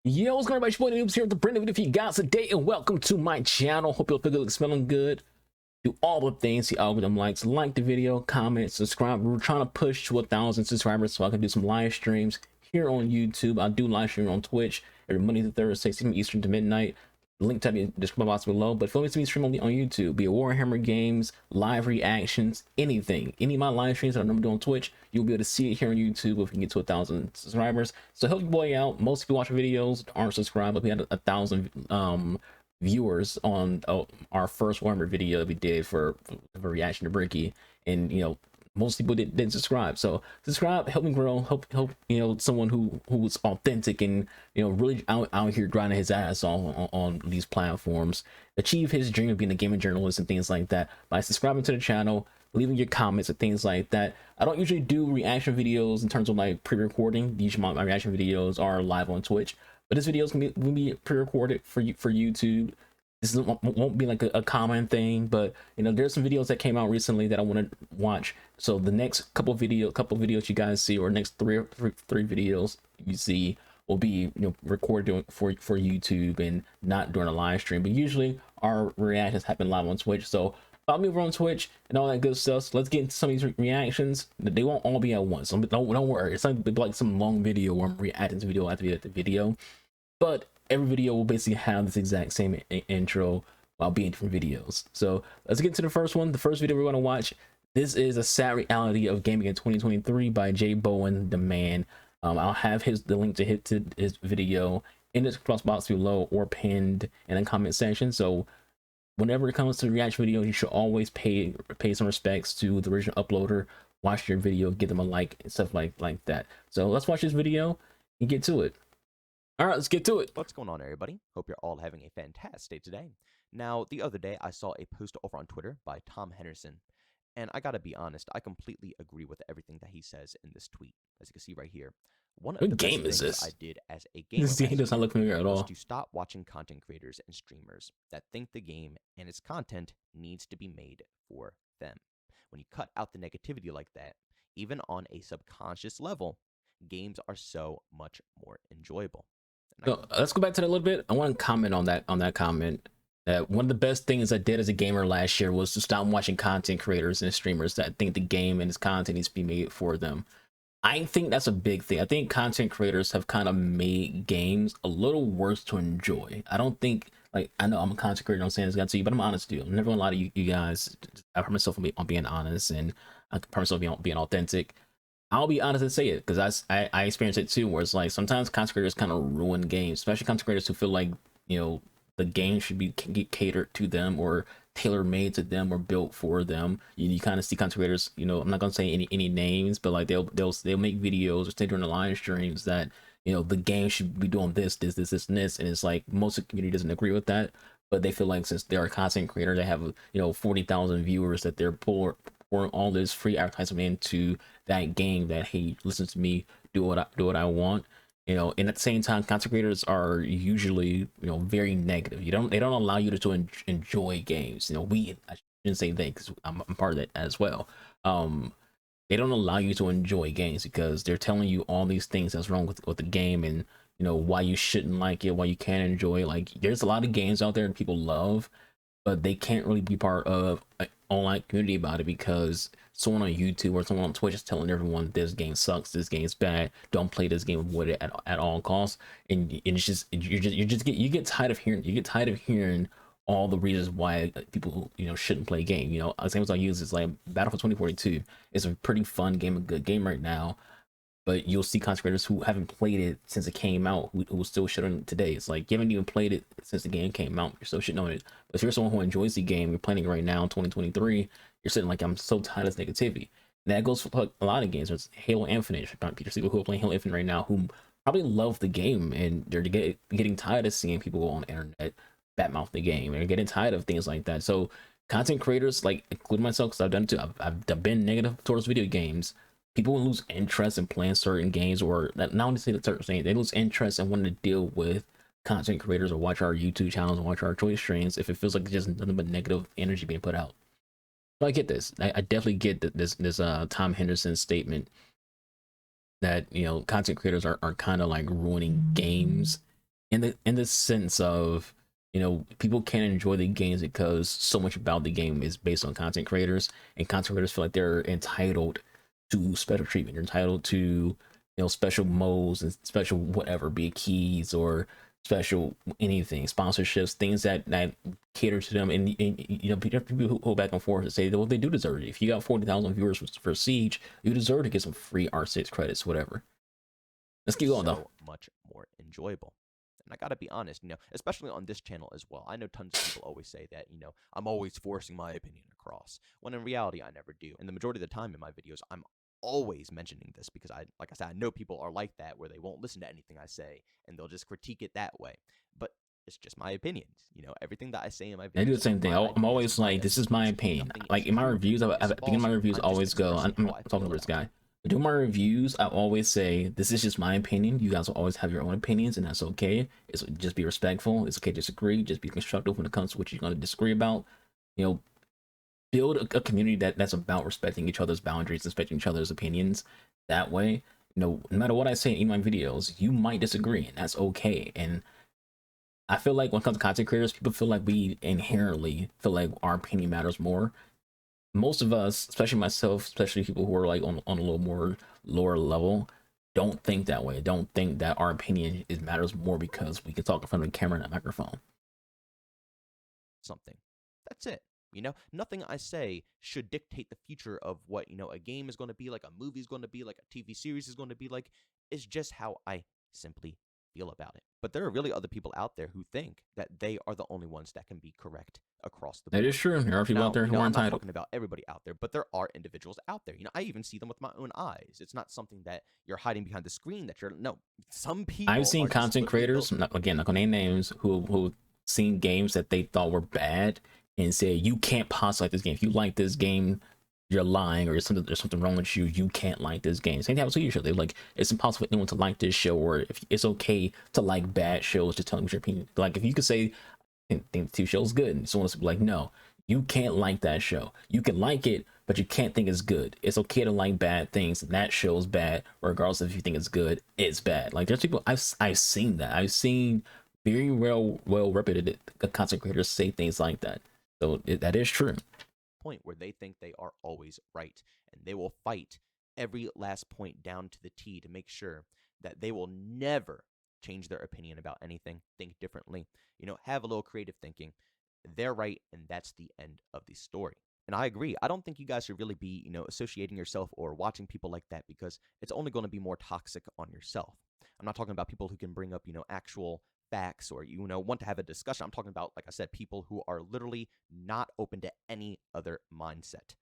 Yo, what's going on, everybody? It's here with the brand new video for you guys today, and welcome to my channel. Hope you'll feel good, smelling good. Do all the things, the algorithm likes. Like the video, comment, subscribe. We're trying to push to 1,000 subscribers so I can do some live streams here on YouTube. I do live stream on Twitch every Monday to Thursday, 6 p.m. Eastern to midnight. Link to the description box below. But if you want me to be streaming on YouTube, be it Warhammer games, live reactions, anything, any of my live streams that I'm doing on Twitch, you'll be able to see it here on YouTube if we can get to 1,000 subscribers. So help your boy out. Most people watching videos aren't subscribed, but we had 1,000 viewers on our first Warhammer video that we did for reaction to Bricky, and most people didn't subscribe. So subscribe, help me grow, help someone who's authentic and really out here grinding his ass on these platforms, achieve his dream of being a gaming journalist and things like that by subscribing to the channel, leaving your comments and things like that. I don't usually do reaction videos in terms of like pre-recording. Usually my reaction videos are live on Twitch, but this video is gonna be pre-recorded for YouTube. This won't be like a common thing, but there's some videos that came out recently that I want to watch. So the next couple videos you guys see, or next three videos you see, will be recorded for YouTube and not during a live stream. But usually our reactions happen live on Twitch. So follow me over on Twitch and all that good stuff. So let's get into some of these reactions. They won't all be at once. So don't worry. It's not like some long video where I'm reacting to video after the video, but every video will basically have this exact same intro while being different videos. So let's get to the first one. The first video we're going to watch. This is a sad reality of gaming in 2023 by JbowenDMan. I'll have the link to his video in the description box below or pinned in the comment section. So whenever it comes to reaction videos, you should always pay some respects to the original uploader. Watch your video, give them a like and stuff like that. So let's watch this video and get to it. All right, let's get to it. What's going on, everybody? Hope you're all having a fantastic day today. Now, the other day, I saw a post over on Twitter by Tom Henderson, and I gotta be honest, I completely agree with everything that he says in this tweet. As you can see right here, one of the game best is things this? I did as a gamer This game does not look familiar at all. was to stop watching content creators and streamers that think the game and its content needs to be made for them. When you cut out the negativity like that, even on a subconscious level, games are so much more enjoyable. So let's go back to that a little bit. I want to comment on that comment. That one of the best things I did as a gamer last year was to stop watching content creators and streamers that think the game and its content needs to be made for them. I think that's a big thing. I think content creators have kind of made games a little worse to enjoy. I don't think, like, I know I'm a content creator, I'm saying this guy to you, but I'm honest with you. I'm never gonna lie to you guys. I pride myself on being honest, and I pride myself on being authentic. I'll be honest and say it, because I experienced it too, where it's like sometimes content creators kind of ruin games, especially content creators who feel like the game should be catered to them or tailor made to them or built for them. You kind of see content creators, I'm not gonna say any names, but like they'll make videos or say during the live streams that the game should be doing this, and this, and it's like most of the community doesn't agree with that, but they feel like since they're a content creator, they have 40,000 viewers, that they're pouring all this free advertisement into that game, that hey, listen to me, do what I want. And at the same time, content creators are usually very negative. They don't allow you to enjoy games. I shouldn't say they, because I'm part of that as well. They don't allow you to enjoy games because they're telling you all these things that's wrong with the game, and why you shouldn't like it, why you can't enjoy it. Like, there's a lot of games out there that people love, but they can't really be part of an online community about it, because someone on YouTube or someone on Twitch is telling everyone this game sucks, this game's bad, don't play this game, avoid it at all costs. And it's just you get tired of hearing all the reasons why people shouldn't play a game. Examples I use is like Battlefield 2042. It's a pretty fun game, a good game right now, but you'll see content creators who haven't played it since it came out who still shit on it today. It's like, you haven't even played it since the game came out, you're still shitting on it. But if you're someone who enjoys the game, you're playing it right now in 2023, you're sitting like, I'm so tired of this negativity. And that goes for a lot of games. There's Halo Infinite. There's people who are playing Halo Infinite right now who probably love the game, and they're getting tired of seeing people go on the internet badmouth the game. They're getting tired of things like that. So content creators, like including myself, because I've done it too, I've been negative towards video games. People will lose interest in playing certain games, or not only say the certain things, they lose interest in wanting to deal with content creators or watch our YouTube channels and watch our Twitch streams if it feels like just nothing but negative energy being put out. So I get this. I definitely get this Tom Henderson statement that content creators are kind of like ruining games in the sense of, you know, people can't enjoy the games because so much about the game is based on content creators, and content creators feel like they're entitled to special treatment. They're entitled to, you know, special modes and special whatever, be it keys or special anything, sponsorships, things that cater to them. And you know, people who go back and forth and say, well, they do deserve it. If you got 40,000 viewers for Siege, you deserve to get some free R6 credits, whatever. Let's keep going though. So much more enjoyable. And I gotta be honest, you know, especially on this channel as well. I know tons of people always say that, you know, I'm always forcing my opinion across. When in reality, I never do. And the majority of the time in my videos, I'm always mentioning this because like I said, I know people are like that where they won't listen to anything I say and they'll just critique it that way. But it's just my opinions. You know, everything that I say in my videos. I do the same thing. I'm always like, this is my opinion. Like in my reviews, I think in my reviews always go, I'm talking to this guy. Do my reviews, I always say, this is just my opinion. You guys will always have your own opinions, and that's okay. It's just be respectful. It's okay to disagree. Just be constructive when it comes to what you're going to disagree about. You know, build a community that's about respecting each other's boundaries, respecting each other's opinions. That way, you know, no matter what I say in my videos, you might disagree, and that's okay. And I feel like when it comes to content creators, people feel like we inherently feel like our opinion matters more. Most of us, especially myself, especially people who are like on a little more lower level, don't think that way. Don't think that our opinion matters more because we can talk in front of a camera and a microphone. Something. That's it. You know, nothing I say should dictate the future of what, you know, a game is going to be like, a movie is going to be like, a TV series is going to be like. It's just how I simply feel about it. But there are really other people out there who think that they are the only ones that can be correct across the board. That is true. There are people out there who are I'm entitled. not talking about everybody out there, but there are individuals out there. You know, I even see them with my own eyes. It's not something that you're hiding behind the screen that you're, no, some people. I've seen content creators, again, not gonna name names, who seen games that they thought were bad and said, you can't possibly like this game. If you like this game, you're lying, or there's something wrong with you. You can't like this game. Same thing with TV show. They're like, it's impossible for anyone to like this show, or if it's okay to like bad shows. Just tell me what your opinion. Like if you could say, I think the TV show is good, and someone else would be like, no, you can't like that show. You can like it, but you can't think it's good. It's okay to like bad things, and that show's bad, regardless if you think it's good. It's bad. Like there's people I've seen that. I've seen very well reputed content creators say things like that. So that is true. Point where they think they are always right, and they will fight every last point down to the T to make sure that they will never change their opinion about anything, think differently, you know, have a little creative thinking. They're right, and that's the end of the story. And I agree. I don't think you guys should really be, you know, associating yourself or watching people like that, because it's only going to be more toxic on yourself. I'm not talking about people who can bring up, you know, actual facts or, you know, want to have a discussion. I'm talking about, like I said, people who are literally not open to any other mindset.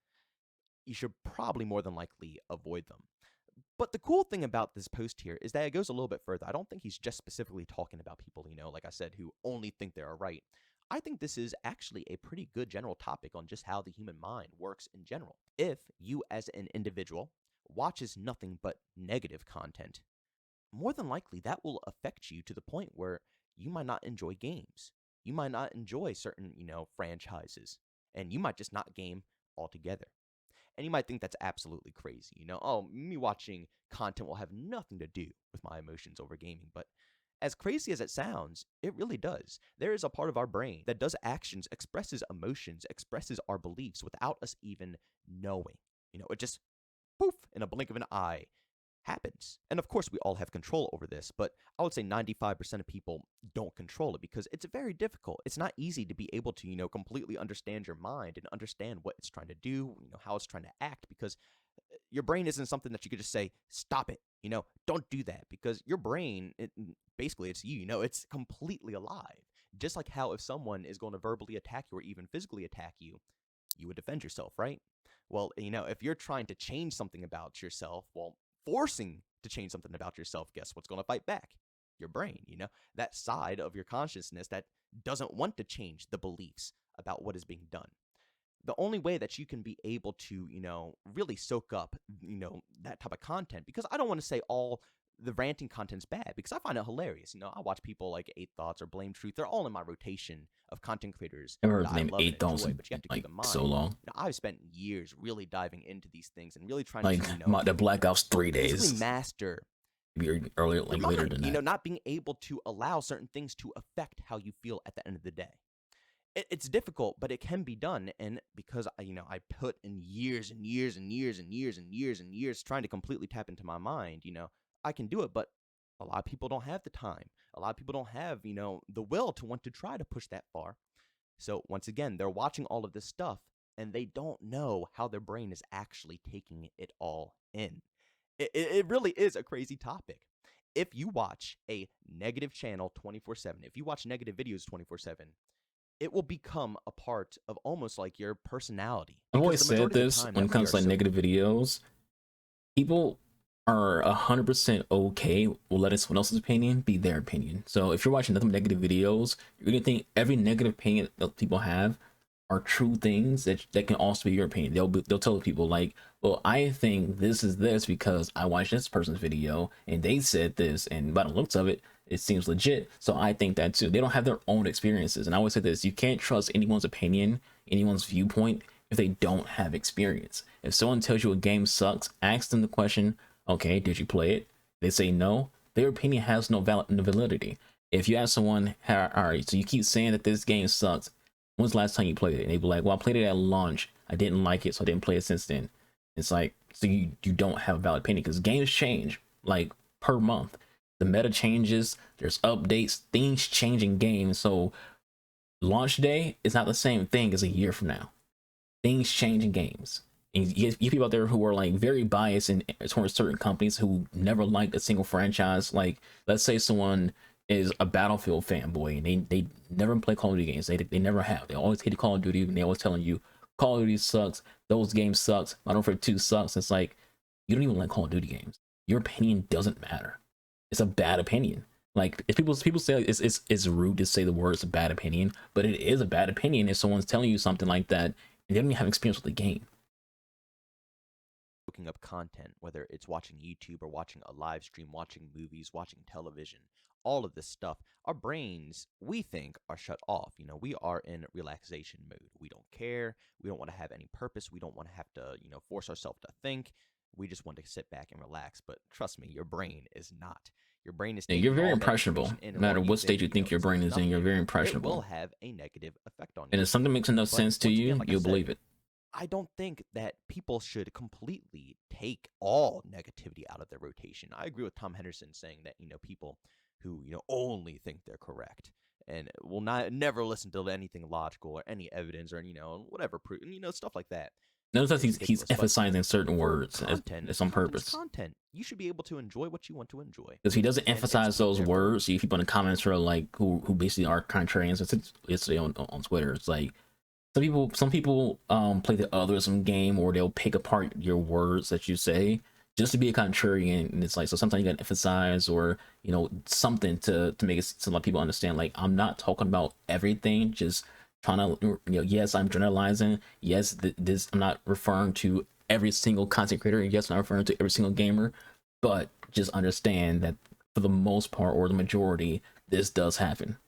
You should probably more than likely avoid them. But the cool thing about this post here is that it goes a little bit further. I don't think he's just specifically talking about people, you know, like I said, who only think they're right. I think this is actually a pretty good general topic on just how the human mind works in general. If you as an individual watches nothing but negative content, more than likely that will affect you to the point where you might not enjoy games. You might not enjoy certain, you know, franchises, and you might just not game altogether. And you might think that's absolutely crazy. You know, oh, me watching content will have nothing to do with my emotions over gaming. But as crazy as it sounds, it really does. There is a part of our brain that does actions, expresses emotions, expresses our beliefs without us even knowing. You know, it just, poof, in a blink of an eye, happens. And of course, we all have control over this, but I would say 95% of people don't control it because it's very difficult. It's not easy to be able to, you know, completely understand your mind and understand what it's trying to do, you know, how it's trying to act, because your brain isn't something that you could just say, stop it, you know, don't do that, because your brain, basically it's you, you know, it's completely alive. Just like how if someone is going to verbally attack you or even physically attack you, you would defend yourself, right? Well, you know, if you're trying to change something about yourself, well, forcing to change something about yourself, guess what's going to fight back? Your brain, you know, that side of your consciousness that doesn't want to change the beliefs about what is being done. The only way that you can be able to, you know, really soak up, you know, that type of content, because I don't want to say all the ranting content's bad, because I find it hilarious. You know, I watch people like 8 Thoughts or Blame Truth. They're all in my rotation of content creators. I've heard the name 8 Thoughts, but you have to like keep in mind, so long. You know, I've spent years really diving into these things and really trying like to, you know, the Black Ops 3 days. basically master maybe earlier, Your like later mind, than you know, that. not being able to allow certain things to affect how you feel at the end of the day. It's difficult, but it can be done. And because I put in years and years and years and years and years and years trying to completely tap into my mind, I can do it. But a lot of people don't have the time. A lot of people don't have, the will to want to try to push that far. So once again, they're watching all of this stuff and they don't know how their brain is actually taking it all in. It really is a crazy topic. If you watch a negative channel 24/7, if you watch negative videos 24/7, it will become a part of almost like your personality I've because always the said majority of the this time when that it we comes are to like so negative videos. People are 100% okay with letting someone else's opinion be their opinion. So if you're watching nothing but negative videos, you're gonna think every negative opinion that people have are true things that can also be your opinion. They'll tell people like, well, I think this is this because I watched this person's video and they said this, and by the looks of it, it seems legit. So I think that too. They don't have their own experiences. And I always say this: you can't trust anyone's opinion, anyone's viewpoint if they don't have experience. If someone tells you a game sucks, ask them the question, okay, did you play it? They say no, their opinion has no validity. If you ask someone, all right, so you keep saying that this game sucks, when's the last time you played it? And they be like, well, I played it at launch, I didn't like it, so I didn't play it since then. It's like, so you don't have a valid opinion because games change like per month. The meta changes, there's updates, things change in games. So launch day is not the same thing as a year from now. Things change in games. And you get people out there who are like very biased in towards certain companies who never liked a single franchise. Like, let's say someone is a Battlefield fanboy and they never play Call of Duty games. They never have. They always hate Call of Duty and they always telling you Call of Duty sucks, those games sucks, Modern Warfare 2 sucks. It's like, you don't even like Call of Duty games. Your opinion doesn't matter. It's a bad opinion. Like, if people say like, it's rude to say the word it's a bad opinion, but it is a bad opinion if someone's telling you something like that and they don't even have experience with the game. looking up content, whether it's watching YouTube or watching a live stream, watching movies, watching television, all of this stuff, our brains, we think, are shut off. We are in relaxation mode. We don't care. We don't want to have any purpose. We don't want to have to, force ourselves to think. We just want to sit back and relax. But trust me, your brain is not. Your brain is Yeah, you're taking very all that impressionable. information in, No and while matter you what stage think, you think your this brain is is in, you're very nothing, it will impressionable. have a negative effect on And you. if something makes enough But sense to once again, you, like I you'll said, believe it. I don't think that people should completely take all negativity out of their rotation. I agree with Tom Henderson saying that, people who, only think they're correct and will not never listen to anything logical or any evidence or, whatever proof, stuff like that. Notice that It's he's ridiculous. But emphasizing certain for words content, it's on content's purpose. content. You should be able to enjoy what you want to enjoy. Because he doesn't And it's emphasize those therefore words. You people in the comments are like who basically are contrarians. It's yesterday on Twitter. It's like some people play the otherism game, or they'll pick apart your words that you say just to be a contrarian. And it's like, so sometimes you gotta emphasize or something to make it to let people understand, like, I'm not talking about everything, just trying to, yes, I'm generalizing, yes, this, I'm not referring to every single content creator, yes, I'm not referring to every single gamer, but just understand that for the most part or the majority, this does happen.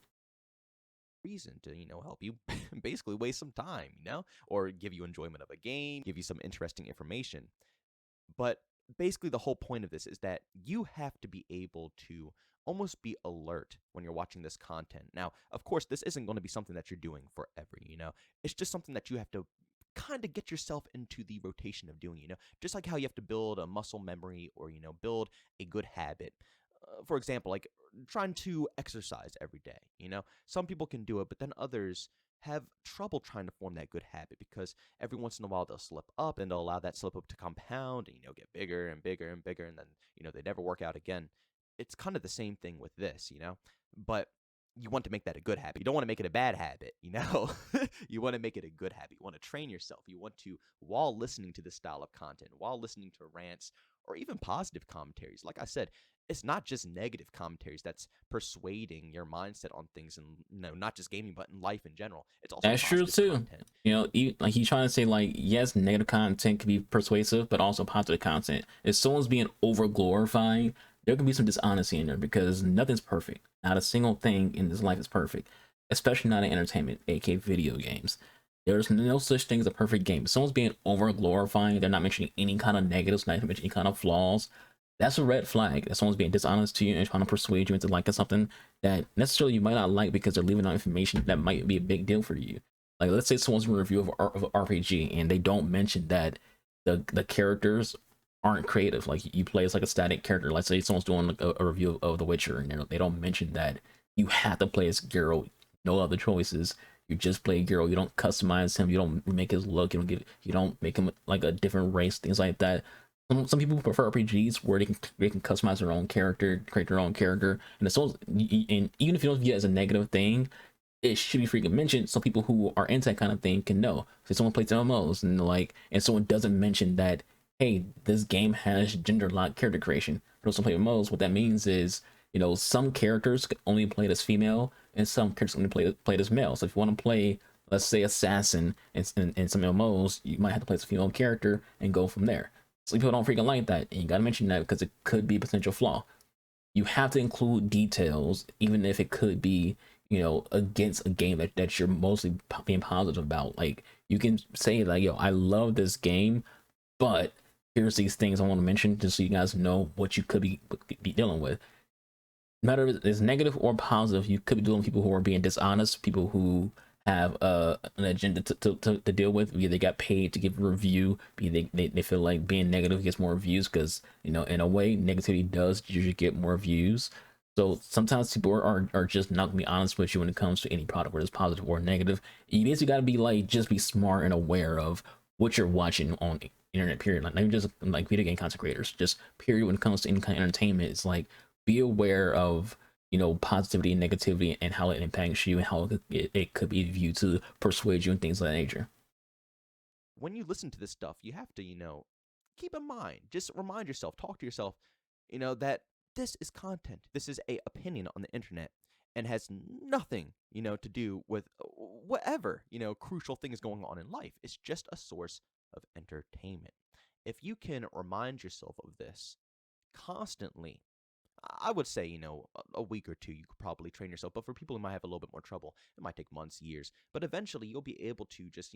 reason to help you basically waste some time, or give you enjoyment of a game, give you some interesting information. But basically, the whole point of this is that you have to be able to almost be alert when you're watching this content. Now, of course, this isn't going to be something that you're doing forever, It's just something that you have to kind of get yourself into the rotation of doing, Just like how you have to build a muscle memory or, build a good habit. For example, like trying to exercise every day, Some people can do it, but then others have trouble trying to form that good habit because every once in a while they'll slip up and they'll allow that slip up to compound and get bigger and bigger and bigger, and then they never work out again. It's kind of the same thing with this, but you want to make that a good habit. You don't want to make it a bad habit, You want to make it a good habit. You want to train yourself. You want to, while listening to this style of content, while listening to rants or even positive commentaries, like I said, it's not just negative commentaries that's persuading your mindset on things, and not just gaming but in life in general. It's also That's true positive too. content. Like, he's trying to say, like, yes, negative content can be persuasive, but also positive content. If someone's being over glorified, there can be some dishonesty in there because nothing's perfect. Not a single thing in this life is perfect, especially not in entertainment, aka video games. There's no such thing as a perfect game. If someone's being over glorifying, they're not mentioning any kind of negatives, not mentioning any kind of flaws. that's a red flag. That someone's being dishonest to you and trying to persuade you into liking something that necessarily you might not like because they're leaving out information that might be a big deal for you. Like, let's say someone's doing a review of an RPG and they don't mention that the characters aren't creative. Like, you play as like a static character. Let's say someone's doing like a review of The Witcher and they don't mention that you have to play as Geralt, no other choices. You just play Geralt. You don't customize him. You don't make his look. You don't make him like a different race. Things like that. Some people prefer RPGs where they can customize their own character, create their own character, and it's so, and even if you don't view it as a negative thing, it should be freaking mentioned so people who are into that kind of thing can know. So someone plays MMOs and someone doesn't mention that, hey, this game has gender locked character creation. For those who play MMOs, what that means is, some characters only play as female and some characters only play as male. So if you want to play, let's say, assassin in some MMOs, you might have to play as a female character and go from there. So people don't freaking like that, and you gotta mention that because it could be a potential flaw. You have to include details, even if it could be, against a game that you're mostly being positive about. Like, you can say like, yo, I love this game, but here's these things I want to mention just so you guys know what you could be dealing with. No matter if it's negative or positive, you could be dealing with people who are being dishonest, people who have an agenda to deal with. Either they got paid to give a review, be they feel like being negative gets more views because, in a way, negativity does usually get more views. So sometimes people are just not gonna be honest with you when it comes to any product, whether it's positive or negative. You basically gotta be like, just be smart and aware of what you're watching on internet, period. Like, not even just like video game content creators, just period. When it comes to any kind of entertainment, it's like, be aware of positivity and negativity and how it impacts you and how it could be viewed to persuade you and things of that nature. When you listen to this stuff, you have to, keep in mind, just remind yourself, talk to yourself, that this is content. This is a opinion on the internet and has nothing, to do with whatever, crucial thing is going on in life. It's just a source of entertainment. If you can remind yourself of this constantly, I would say, a week or two, you could probably train yourself. But for people who might have a little bit more trouble, it might take months, years. But eventually, you'll be able to just,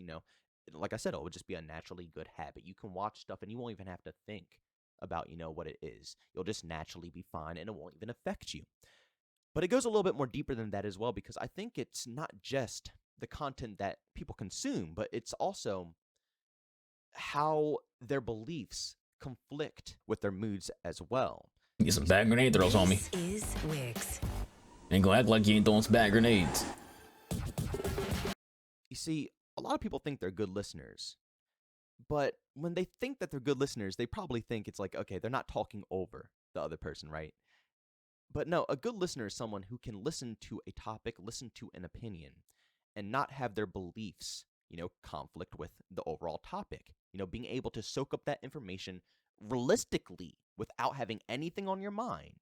like I said, it would just be a naturally good habit. You can watch stuff and you won't even have to think about, what it is. You'll just naturally be fine and it won't even affect you. But it goes a little bit more deeper than that as well, because I think it's not just the content that people consume, but it's also how their beliefs conflict with their moods as well. Get some bad grenade throws on me. This is Wix. Ain't gonna act like you ain't throwing some bad grenades. You see, a lot of people think they're good listeners, but when they think that they're good listeners, they probably think it's like, okay, they're not talking over the other person, right? But no, a good listener is someone who can listen to a topic, listen to an opinion, and not have their beliefs, conflict with the overall topic. Being able to soak up that information realistically without having anything on your mind,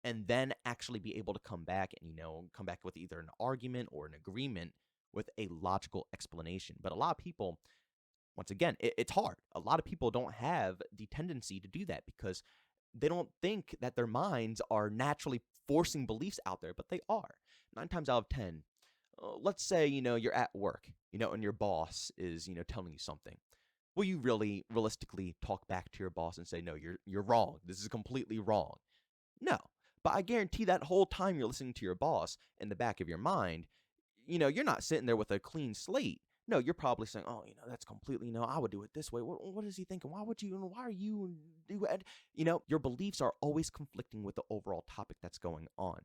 and then actually be able to come back and, come back with either an argument or an agreement with a logical explanation. But a lot of people, once again, it's hard. A lot of people don't have the tendency to do that because they don't think that their minds are naturally forcing beliefs out there, but they are. 9 times out of 10, let's say, you're at work, and your boss is, telling you something. Will you really realistically talk back to your boss and say, no, you're wrong. This is completely wrong? No. But I guarantee that whole time you're listening to your boss, in the back of your mind, you're not sitting there with a clean slate. No, you're probably saying, oh, that's completely, I would do it this way. What is he thinking? Why are you do it? Your beliefs are always conflicting with the overall topic that's going on.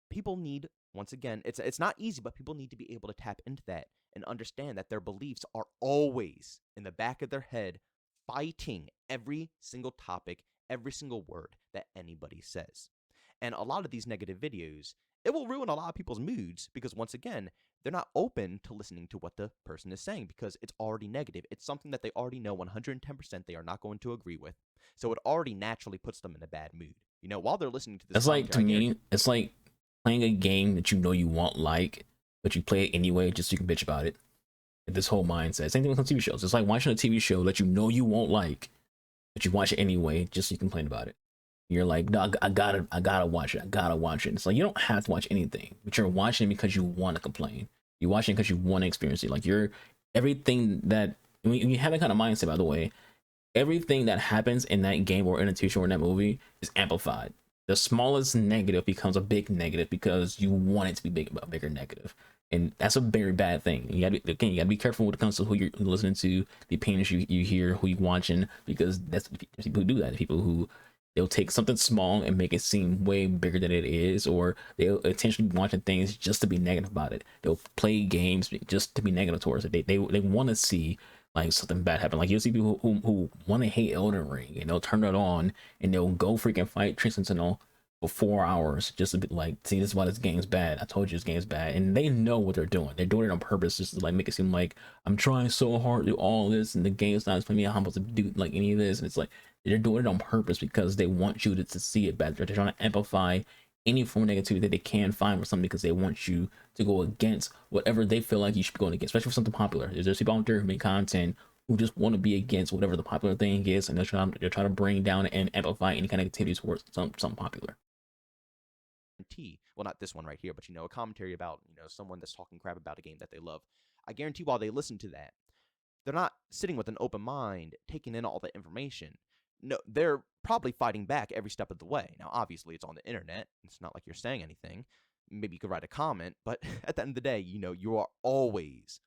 People need, once again, it's not easy, but people need to be able to tap into that and understand that their beliefs are always in the back of their head, fighting every single topic, every single word that anybody says. And a lot of these negative videos, it will ruin a lot of people's moods because, once again, they're not open to listening to what the person is saying because it's already negative. It's something that they already know 110% they are not going to agree with. So it already naturally puts them in a bad mood. While they're listening to this, It's like, to me, it's like playing a game that you won't like, but you play it anyway just so you can bitch about it. This whole mindset. Same thing with some TV shows. It's like watching a TV show that you won't like, but you watch it anyway just so you complain about it. You're like, no, I gotta watch it. I gotta watch it. It's like, you don't have to watch anything, but you're watching it because you want to complain. You're watching it because you want to experience it. Like, everything that, when you have that kind of mindset, by the way, everything that happens in that game or in a TV show or in that movie is amplified. The smallest negative becomes a big negative because you want it to be big, a bigger negative, and that's a very bad thing. You gotta be careful when it comes to who you're listening to, the opinions you hear, who you watching, because that's people who do that. People who they'll take something small and make it seem way bigger than it is, or they'll intentionally be watching things just to be negative about it. They'll play games just to be negative towards it. They want to see like something bad happen. Like you'll see people who want to hate Elden Ring and they'll turn it on and they'll go freaking fight Tristan Sentinel for 4 hours just to be like, see, this is why this game's bad. I told you this game's bad. And they know what they're doing. They're doing it on purpose just to like make it seem like I'm trying so hard to do all this and the game's not explaining me how I'm supposed to do like any of this. And it's like they're doing it on purpose because they want you to see it better. They're trying to amplify any form of negativity that they can find for something because they want you to go against whatever they feel like you should be going against, especially for something popular. There's people out there who make content who just want to be against whatever the popular thing is, and they're trying to bring down and amplify any kind of activity towards something popular. Well, not this one right here, but a commentary about someone that's talking crap about a game that they love. I guarantee while they listen to that, they're not sitting with an open mind, taking in all the information. No, they're probably fighting back every step of the way. Now, obviously, it's on the internet. It's not like you're saying anything. Maybe you could write a comment, but at the end of the day, you are always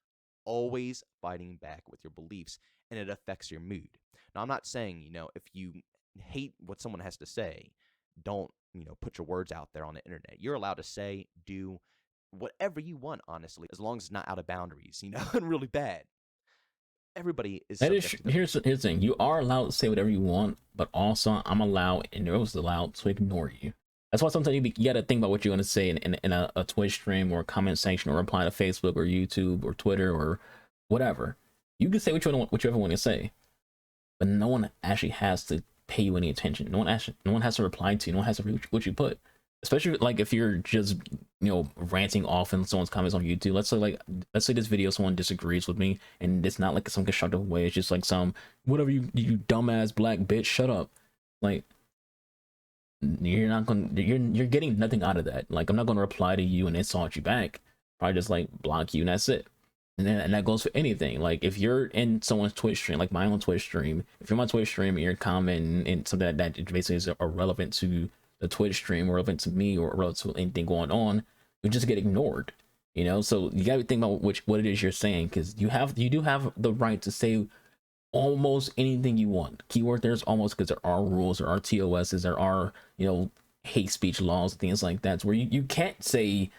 fighting back with your beliefs, and it affects your mood. Now, I'm not saying, if you hate what someone has to say, don't, put your words out there on the internet. You're allowed to say, do whatever you want, honestly, as long as it's not out of boundaries, and really bad. Everybody is That is subject to here's the thing. You are allowed to say whatever you want, but also I'm allowed and they're also allowed to ignore you. That's why sometimes you gotta think about what you're gonna say in a Twitch stream or a comment section or reply to Facebook or YouTube or Twitter or whatever. You can say what you want, whatever you want to say, but no one actually has to pay you any attention. No one has to reply to you. No one has to read what you put. Especially like if you're just ranting off in someone's comments on YouTube. Let's say this video someone disagrees with me and it's not like some constructive way. It's just like some whatever you dumbass black bitch, shut up. Like you're getting nothing out of that. Like I'm not gonna reply to you and insult you back. Probably just like block you and that's it. And that goes for anything. Like if you're in someone's Twitch stream, like my own Twitch stream, if you're on my Twitch stream and you're commenting and something that basically is irrelevant to the Twitch stream or relevant to me or relevant to anything going on, you just get ignored. So you gotta think about what it is you're saying, because you do have the right to say almost anything you want. Keyword there's almost, because there are rules, there are TOSs, there are hate speech laws, things like that, where you can't say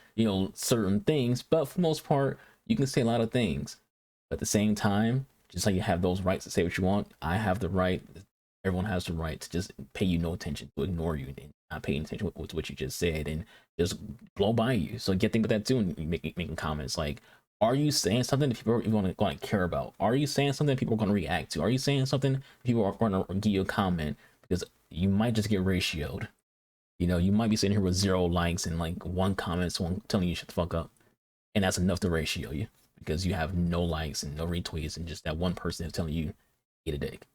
certain things, but for the most part you can say a lot of things. But at the same time, just like you have those rights to say what you want, I have the right, everyone has the right to just pay you no attention, to ignore you and not paying attention to what you just said and just blow by you. So get think about that too, and making comments like, are you saying something that people are going to care about? Are you saying something that people are going to react to? Are you saying something people are going to give you a comment? Because you might just get ratioed. You might be sitting here with 0 likes and like 1 comment, someone telling you shut the fuck up, and that's enough to ratio you because you have no likes and no retweets and just that one person is telling you eat a dick.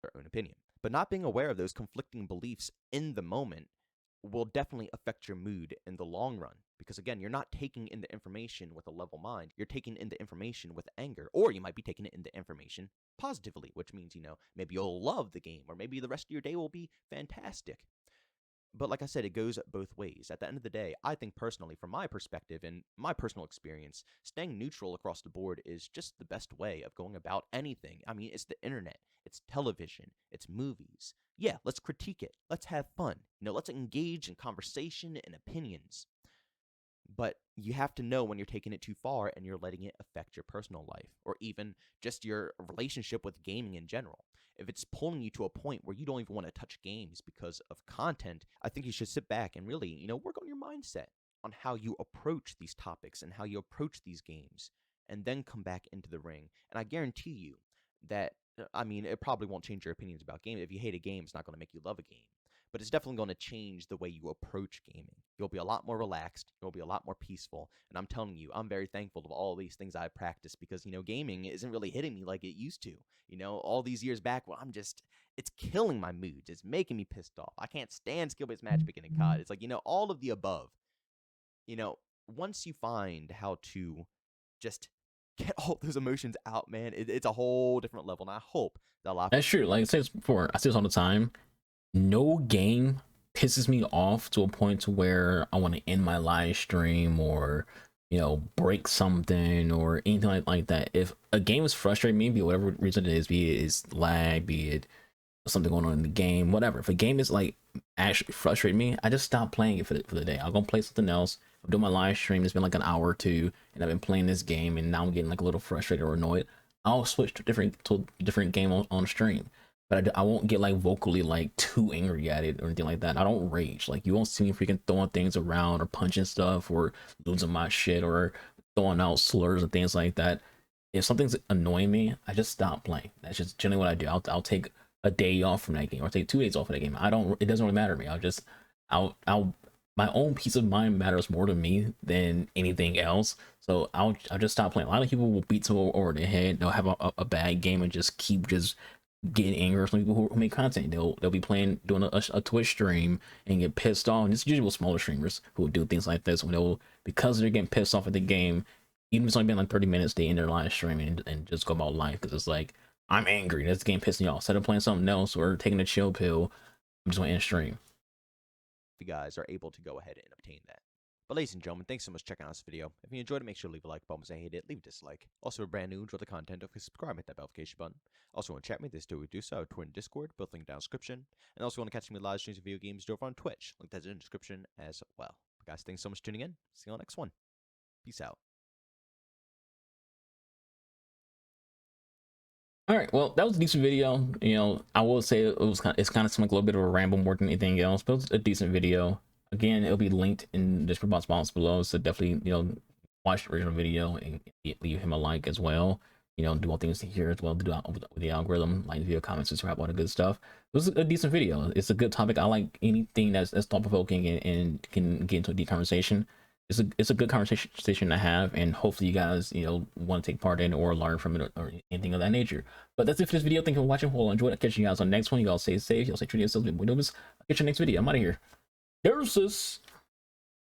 Their own opinion. But not being aware of those conflicting beliefs in the moment will definitely affect your mood in the long run. Because again, you're not taking in the information with a level mind. You're taking in the information with anger. Or you might be taking in the information positively, which means, maybe you'll love the game, or maybe the rest of your day will be fantastic. But like I said, it goes both ways. At the end of the day, I think personally, from my perspective and my personal experience, staying neutral across the board is just the best way of going about anything. I mean, it's the internet, it's television, it's movies. Yeah, let's critique it. Let's have fun. Let's engage in conversation and opinions. But you have to know when you're taking it too far and you're letting it affect your personal life or even just your relationship with gaming in general. If it's pulling you to a point where you don't even want to touch games because of content, I think you should sit back and really, work on your mindset on how you approach these topics and how you approach these games, and then come back into the ring. And I guarantee you that, it probably won't change your opinions about games. If you hate a game, it's not going to make you love a game. But it's definitely going to change the way you approach gaming. You'll be a lot more relaxed. You'll be a lot more peaceful. And I'm telling you, I'm very thankful of all these things I practice because, gaming isn't really hitting me like it used to. All these years back, well, it's killing my moods. It's making me pissed off. I can't stand skill-based matchmaking and COD. It's like, all of the above. Once you find how to just get all those emotions out, man. It's a whole different level, and I hope that a lot of That's true. Like I said before, I say this all the time. No game pisses me off to a point to where I want to end my live stream or break something or anything like that. If a game is frustrating me, be it whatever reason it is, be it is lag, be it something going on in the game, whatever. If a game is like actually frustrating me, I just stop playing it for the day. I'll go play something else. I'm doing my live stream. It's been like an hour or two, and I've been playing this game, and now I'm getting like a little frustrated or annoyed. I'll switch to a different game on stream. But I won't get like vocally like too angry at it or anything like that. I don't rage. Like you won't see me freaking throwing things around or punching stuff or losing my shit or throwing out slurs and things like that. If something's annoying me, I just stop playing. That's just generally what I do. I'll take a day off from that game or take 2 days off of that game. It doesn't really matter to me. I'll my own peace of mind matters more to me than anything else. So I'll just stop playing. A lot of people will beat someone over the head. They'll have a bad game and just keep just getting angry. Or some people who make content, they'll be playing, doing a Twitch stream and get pissed off. And it's usually smaller streamers who will do things like this when they'll, because they're getting pissed off at the game, even if it's only been like 30 minutes, they end their live stream and just go about life because it's like, I'm angry. This game pissing me off. Instead of playing something else or taking a chill pill, I'm just going to end stream. you guys are able to go ahead and obtain that. But ladies and gentlemen, thanks so much for checking out this video. If you enjoyed it, make sure to leave a like button. If you hate it, leave a dislike. Also, if you're brand new, enjoy the content, don't forget to subscribe, hit that notification button. Also, want to chat me, this too, we do so, Twitter and Discord, both linked down in the description. And also want to catch me live streams of video games over on Twitch, link that's in the description as well. But guys, thanks so much for tuning in. See you on the next one. Peace out. All right, well, that was a decent video. I will say it's kind of seemed like a little bit of a ramble more than anything else, but it was a decent video. Again, it'll be linked in the description box below, so definitely watch the original video and leave him a like as well. Do all things here as well to do with the algorithm, like the video, comments, subscribe, all the good stuff. It was a decent video. It's a good topic. I like anything that's thought provoking and can get into a deep conversation. It's a good conversation to have, and hopefully you guys want to take part in or learn from it or anything of that nature. But that's it for this video. Thank you for watching. I'll enjoy it. Catching you guys on the next one. You all stay safe. Y'all stay true to yourselves. I'll catch you next video. I'm out of here. Deuces.